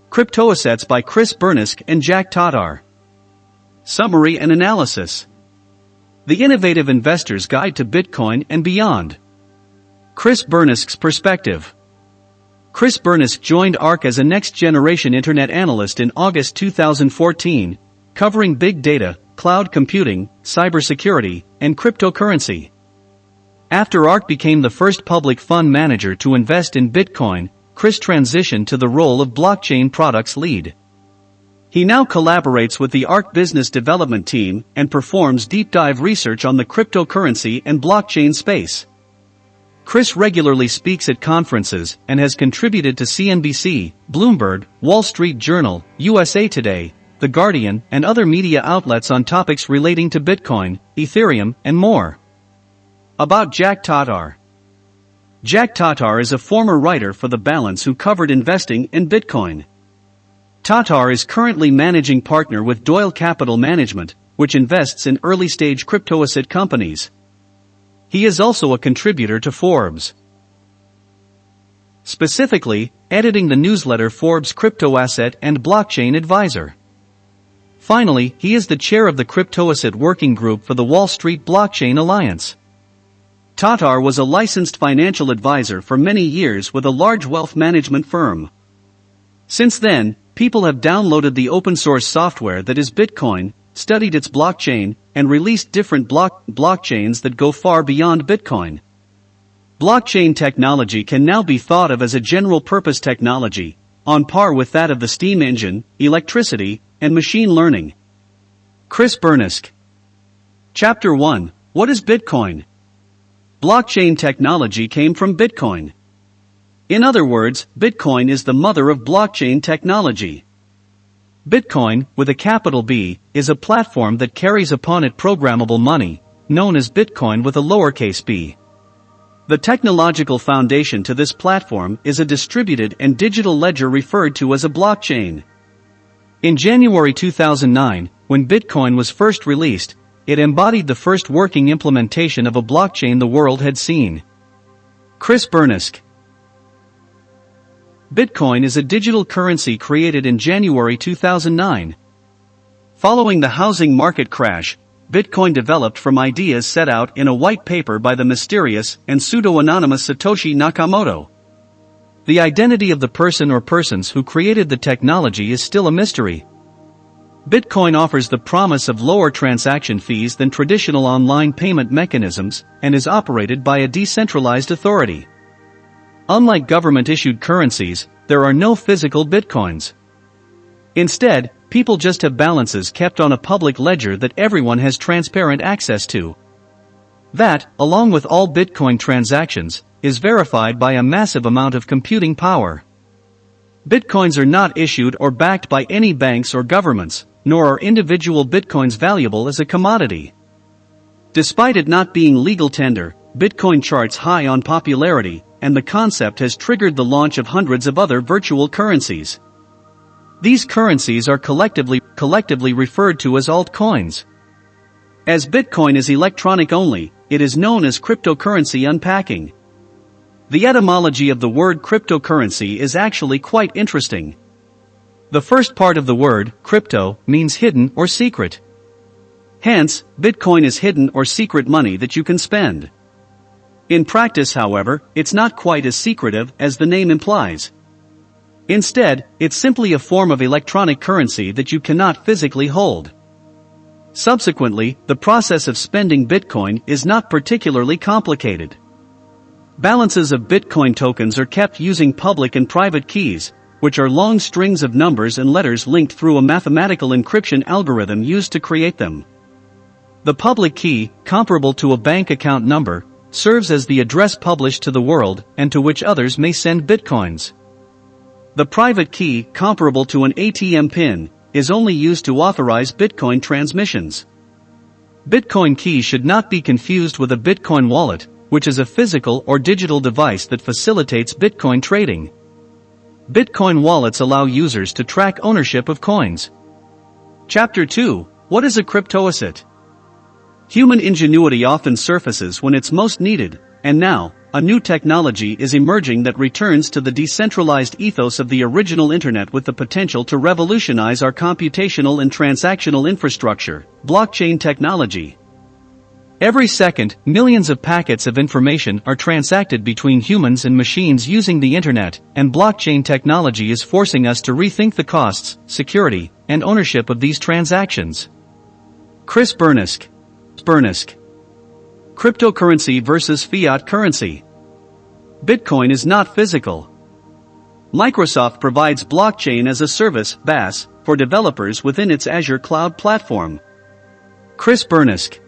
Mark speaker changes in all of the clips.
Speaker 1: Cryptoassets by Burniske and Jack Tatar. Summary and analysis. The Innovative Investor's Guide to Bitcoin and Beyond. Burniske's perspective. Burniske joined ARK as a next-generation internet analyst in August 2014, covering big data, cloud computing, cybersecurity, and cryptocurrency. After ARK became the first public fund manager to invest in Bitcoin, transitioned to the role of blockchain products lead. He now collaborates with the ARK business development team and performs deep dive research on the cryptocurrency and blockchain space. Regularly speaks at conferences and has contributed to CNBC, Bloomberg, Wall Street Journal, USA Today, The Guardian, and other media outlets on topics relating to Bitcoin, Ethereum, and more. About Jack Tatar. Jack Tatar is a former writer for The Balance who covered investing in Bitcoin. Tatar is currently managing partner with Doyle Capital Management, which invests in early-stage cryptoasset companies. He is also a contributor to Forbes. Specifically, editing the newsletter Forbes Cryptoasset and Blockchain Advisor. Finally, he is the chair of the Cryptoasset Working Group for the Wall Street Blockchain Alliance. Tatar was a licensed financial advisor for many years with a large wealth management firm. Since then, people have downloaded the open-source software that is Bitcoin, studied its blockchain, and released different blockchains that go far beyond Bitcoin. Blockchain technology can now be thought of as a general-purpose technology, on par with that of the steam engine, electricity, and machine learning. Burniske. Chapter 1. What is Bitcoin? Blockchain technology came from Bitcoin. In other words, Bitcoin is the mother of blockchain technology. Bitcoin, with a capital B, is a platform that carries upon it programmable money, known as Bitcoin with a lowercase b. The technological foundation to this platform is a distributed and digital ledger referred to as a blockchain. In January 2009, when Bitcoin was first released, it embodied the first working implementation of a blockchain the world had seen. Burniske. Bitcoin is a digital currency created in January 2009. Following the housing market crash, Bitcoin developed from ideas set out in a white paper by the mysterious and pseudo-anonymous Satoshi Nakamoto. The identity of the person or persons who created the technology is still a mystery. Bitcoin offers the promise of lower transaction fees than traditional online payment mechanisms and is operated by a decentralized authority. Unlike government-issued currencies, there are no physical bitcoins. Instead, people just have balances kept on a public ledger that everyone has transparent access to. That, along with all Bitcoin transactions, is verified by a massive amount of computing power. Bitcoins are not issued or backed by any banks or governments, nor are individual bitcoins valuable as a commodity. Despite it not being legal tender, Bitcoin charts high on popularity, and the concept has triggered the launch of hundreds of other virtual currencies. These currencies are collectively referred to as altcoins. As Bitcoin is electronic only, it is known as cryptocurrency unpacking. The etymology of the word cryptocurrency is actually quite interesting. The first part of the word, crypto, means hidden or secret. Hence, Bitcoin is hidden or secret money that you can spend. In practice, however, it's not quite as secretive as the name implies. Instead, it's simply a form of electronic currency that you cannot physically hold. Subsequently, the process of spending Bitcoin is not particularly complicated. Balances of Bitcoin tokens are kept using public and private keys, which are long strings of numbers and letters linked through a mathematical encryption algorithm used to create them. The public key, comparable to a bank account number, serves as the address published to the world and to which others may send bitcoins. The private key, comparable to an ATM PIN, is only used to authorize Bitcoin transmissions. Bitcoin key should not be confused with a Bitcoin wallet, which is a physical or digital device that facilitates Bitcoin trading. Bitcoin wallets allow users to track ownership of coins. Chapter 2. What is a cryptoasset? Human ingenuity often surfaces when it's most needed, and now, a new technology is emerging that returns to the decentralized ethos of the original internet with the potential to revolutionize our computational and transactional infrastructure, blockchain technology. Every second, millions of packets of information are transacted between humans and machines using the internet, and blockchain technology is forcing us to rethink the costs, security, and ownership of these transactions. Chris Burniske. Cryptocurrency versus fiat currency. Bitcoin is not physical. Microsoft provides blockchain as a service (BaaS) for developers within its Azure cloud platform. Chris Burniske.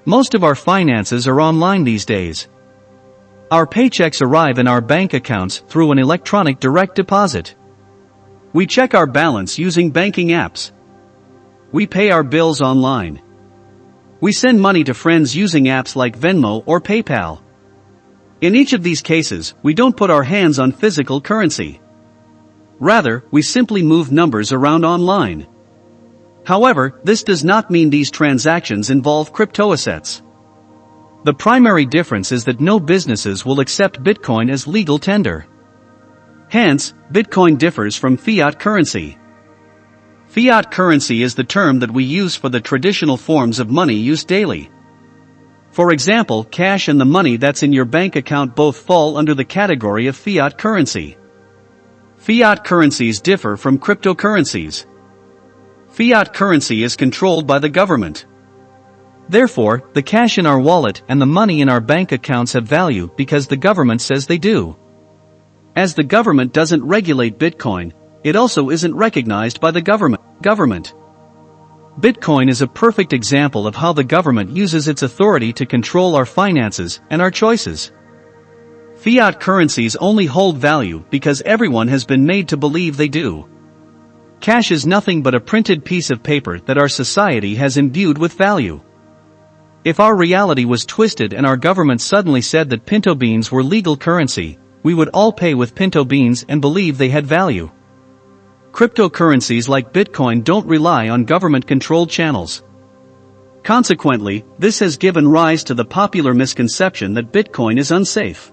Speaker 1: Most of our finances are online these days. Our paychecks arrive in our bank accounts through an electronic direct deposit. We check our balance using banking apps. We pay our bills online. We send money to friends using apps like Venmo or PayPal. In each of these cases, we don't put our hands on physical currency. Rather, we simply move numbers around online. However, this does not mean these transactions involve cryptoassets. The primary difference is that no businesses will accept Bitcoin as legal tender. Hence, Bitcoin differs from fiat currency. Fiat currency is the term that we use for the traditional forms of money used daily. For example, cash and the money that's in your bank account both fall under the category of fiat currency. Fiat currencies differ from cryptocurrencies. Fiat currency is controlled by the government. Therefore, the cash in our wallet and the money in our bank accounts have value because the government says they do. As the government doesn't regulate Bitcoin, it also isn't recognized by the government. Bitcoin is a perfect example of how the government uses its authority to control our finances and our choices. Fiat currencies only hold value because everyone has been made to believe they do. Cash is nothing but a printed piece of paper that our society has imbued with value. If our reality was twisted and our government suddenly said that pinto beans were legal currency, we would all pay with pinto beans and believe they had value. Cryptocurrencies like Bitcoin don't rely on government-controlled channels. Consequently, this has given rise to the popular misconception that Bitcoin is unsafe.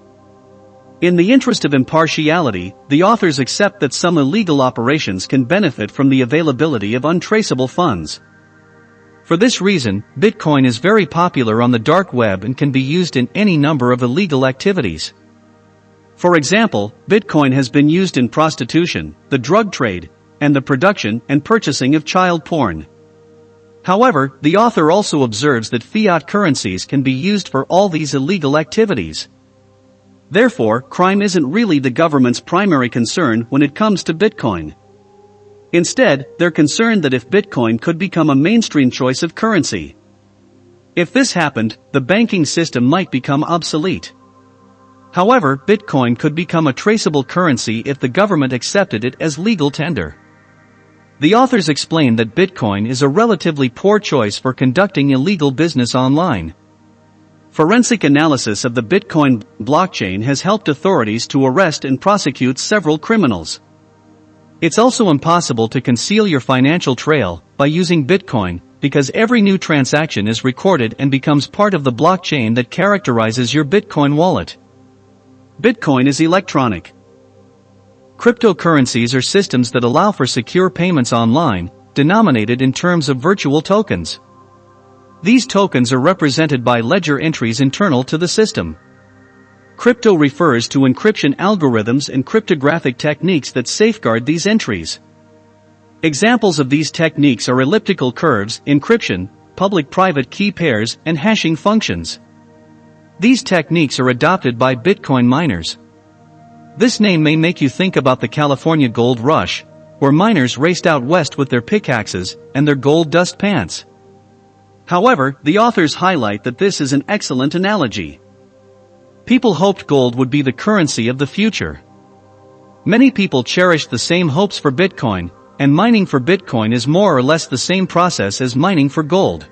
Speaker 1: In the interest of impartiality, the authors accept that some illegal operations can benefit from the availability of untraceable funds. For this reason, Bitcoin is very popular on the dark web and can be used in any number of illegal activities. For example, Bitcoin has been used in prostitution, the drug trade, and the production and purchasing of child porn. However, the author also observes that fiat currencies can be used for all these illegal activities. Therefore, crime isn't really the government's primary concern when it comes to Bitcoin. Instead, they're concerned that if Bitcoin could become a mainstream choice of currency. If this happened, the banking system might become obsolete. However, Bitcoin could become a traceable currency if the government accepted it as legal tender. The authors explain that Bitcoin is a relatively poor choice for conducting illegal business online. Forensic analysis of the Bitcoin blockchain has helped authorities to arrest and prosecute several criminals. It's also impossible to conceal your financial trail by using Bitcoin, because every new transaction is recorded and becomes part of the blockchain that characterizes your Bitcoin wallet. Bitcoin is electronic. Cryptocurrencies are systems that allow for secure payments online, denominated in terms of virtual tokens. These tokens are represented by ledger entries internal to the system. Crypto refers to encryption algorithms and cryptographic techniques that safeguard these entries. Examples of these techniques are elliptical curves, encryption, public-private key pairs, and hashing functions. These techniques are adopted by Bitcoin miners. This name may make you think about the California gold rush, where miners raced out west with their pickaxes and their gold dust pants. However, the authors highlight that this is an excellent analogy. People hoped gold would be the currency of the future. Many people cherished the same hopes for Bitcoin, and mining for Bitcoin is more or less the same process as mining for gold.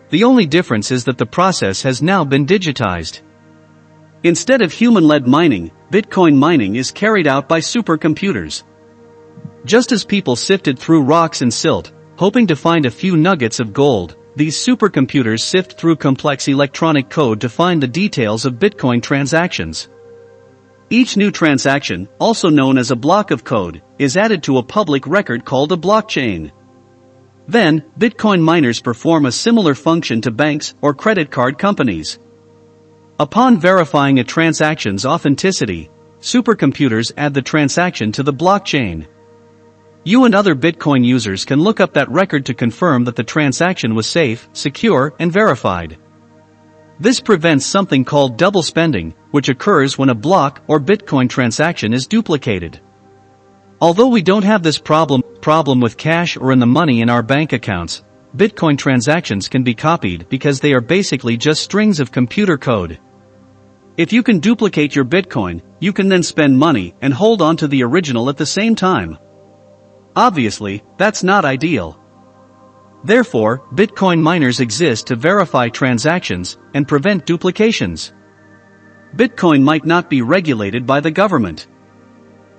Speaker 1: The only difference is that the process has now been digitized. Instead of human-led mining, Bitcoin mining is carried out by supercomputers. Just as people sifted through rocks and silt, hoping to find a few nuggets of gold, These supercomputers sift through complex electronic code to find the details of Bitcoin transactions. Each new transaction, also known as a block of code, is added to a public record called a blockchain. Then, Bitcoin miners perform a similar function to banks or credit card companies. Upon verifying a transaction's authenticity, supercomputers add the transaction to the blockchain. You and other Bitcoin users can look up that record to confirm that the transaction was safe, secure, and verified. This prevents something called double spending, which occurs when a block or Bitcoin transaction is duplicated. Although we don't have this problem with cash or in the money in our bank accounts, Bitcoin transactions can be copied because they are basically just strings of computer code. If you can duplicate your Bitcoin, you can then spend money and hold on to the original at the same time. Obviously, that's not ideal. Therefore, Bitcoin miners exist to verify transactions and prevent duplications. Bitcoin might not be regulated by the government.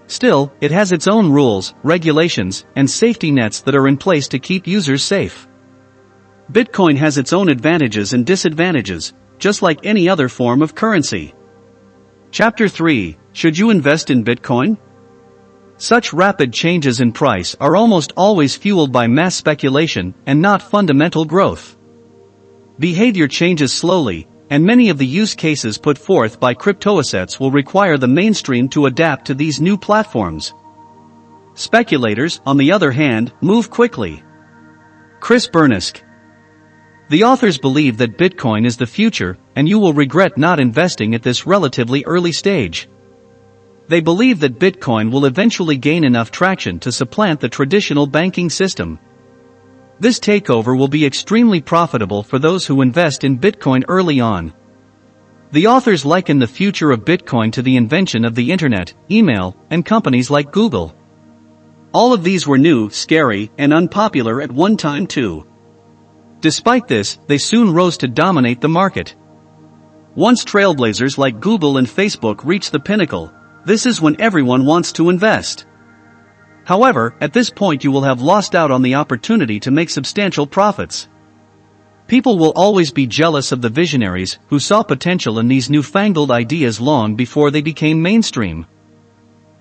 Speaker 1: Still, it has its own rules, regulations, and safety nets that are in place to keep users safe. Bitcoin has its own advantages and disadvantages, just like any other form of currency. Chapter 3: Should you invest in Bitcoin? Such rapid changes in price are almost always fueled by mass speculation and not fundamental growth. Behavior changes slowly, and many of the use cases put forth by cryptoassets will require the mainstream to adapt to these new platforms. Speculators, on the other hand, move quickly. Burniske. The authors believe that Bitcoin is the future, and you will regret not investing at this relatively early stage. They believe that Bitcoin will eventually gain enough traction to supplant the traditional banking system. This takeover will be extremely profitable for those who invest in Bitcoin early on. The authors liken the future of Bitcoin to the invention of the internet, email, and companies like Google. All of these were new, scary, and unpopular at one time too. Despite this, they soon rose to dominate the market. Once trailblazers like Google and Facebook reach the pinnacle, this is when everyone wants to invest. However, at this point you will have lost out on the opportunity to make substantial profits. People will always be jealous of the visionaries who saw potential in these newfangled ideas long before they became mainstream.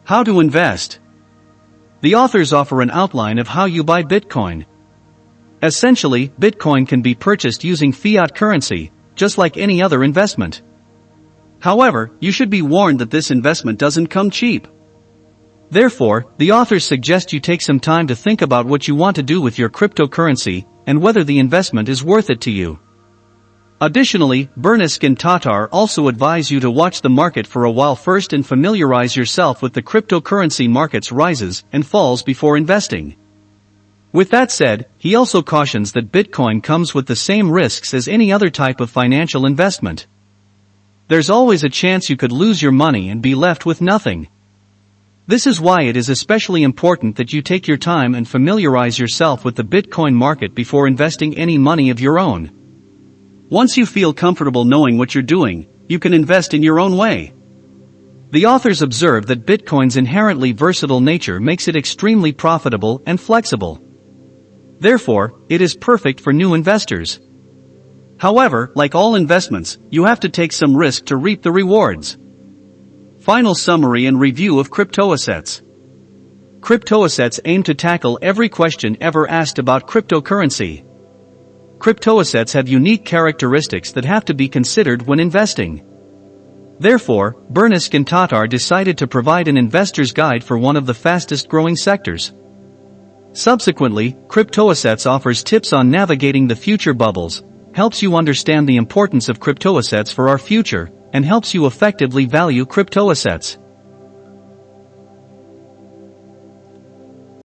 Speaker 1: How to invest? The authors offer an outline of how you buy Bitcoin. Essentially, Bitcoin can be purchased using fiat currency, just like any other investment. However, you should be warned that this investment doesn't come cheap. Therefore, the authors suggest you take some time to think about what you want to do with your cryptocurrency and whether the investment is worth it to you. Additionally, Burniske and Tatar also advise you to watch the market for a while first and familiarize yourself with the cryptocurrency market's rises and falls before investing. With that said, he also cautions that Bitcoin comes with the same risks as any other type of financial investment. There's always a chance you could lose your money and be left with nothing. This is why it is especially important that you take your time and familiarize yourself with the Bitcoin market before investing any money of your own. Once you feel comfortable knowing what you're doing, you can invest in your own way. The authors observe that Bitcoin's inherently versatile nature makes it extremely profitable and flexible. Therefore, it is perfect for new investors. However, like all investments, you have to take some risk to reap the rewards. Final summary and review of cryptoassets. Cryptoassets aim to tackle every question ever asked about cryptocurrency. Cryptoassets have unique characteristics that have to be considered when investing. Therefore, Burniske and Tatar decided to provide an investor's guide for one of the fastest growing sectors. Subsequently, Cryptoassets offers tips on navigating the future bubbles, helps you understand the importance of cryptoassets for our future, and helps you effectively value cryptoassets.